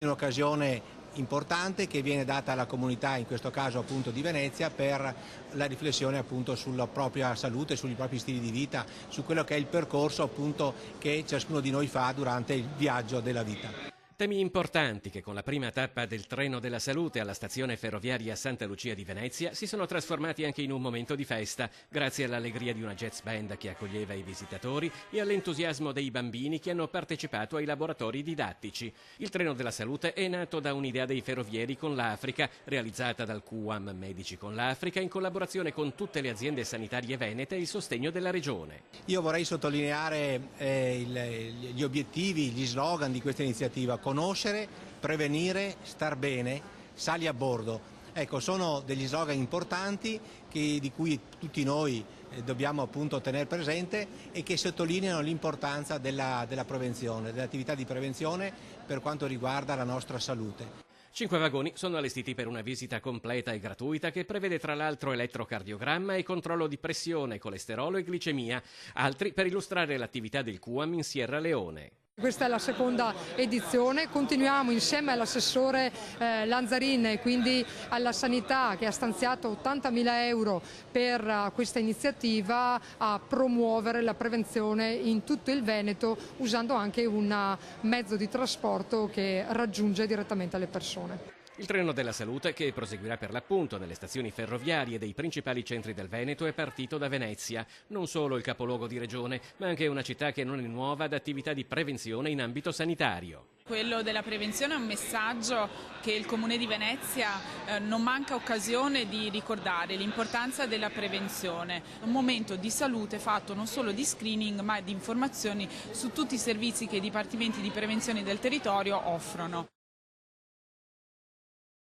Un'occasione importante che viene data alla comunità, in questo caso appunto di Venezia, per la riflessione appunto sulla propria salute, sui propri stili di vita, su quello che è il percorso appunto che ciascuno di noi fa durante il viaggio della vita. Temi importanti che con la prima tappa del Treno della Salute alla stazione ferroviaria Santa Lucia di Venezia si sono trasformati anche in un momento di festa, grazie all'allegria di una jazz band che accoglieva i visitatori e all'entusiasmo dei bambini che hanno partecipato ai laboratori didattici. Il Treno della Salute è nato da un'idea dei ferrovieri con l'Africa, realizzata dal QAM Medici con l'Africa in collaborazione con tutte le aziende sanitarie venete e il sostegno della Regione. Io vorrei sottolineare gli obiettivi, gli slogan di questa iniziativa: conoscere, prevenire, star bene, sali a bordo. Ecco, sono degli slogan importanti di cui tutti noi dobbiamo appunto tenere presente e che sottolineano l'importanza della prevenzione, dell'attività di prevenzione per quanto riguarda la nostra salute. 5 vagoni sono allestiti per una visita completa e gratuita che prevede tra l'altro elettrocardiogramma e controllo di pressione, colesterolo e glicemia, altri per illustrare l'attività del QAM in Sierra Leone. Questa è la seconda edizione, continuiamo insieme all'assessore Lanzarin e quindi alla sanità che ha stanziato 80.000 euro per questa iniziativa a promuovere la prevenzione in tutto il Veneto usando anche un mezzo di trasporto che raggiunge direttamente le persone. Il Treno della Salute, che proseguirà per l'appunto nelle stazioni ferroviarie dei principali centri del Veneto, è partito da Venezia, non solo il capoluogo di regione, ma anche una città che non è nuova ad attività di prevenzione in ambito sanitario. Quello della prevenzione è un messaggio che il Comune di Venezia non manca occasione di ricordare, l'importanza della prevenzione, un momento di salute fatto non solo di screening ma di informazioni su tutti i servizi che i dipartimenti di prevenzione del territorio offrono.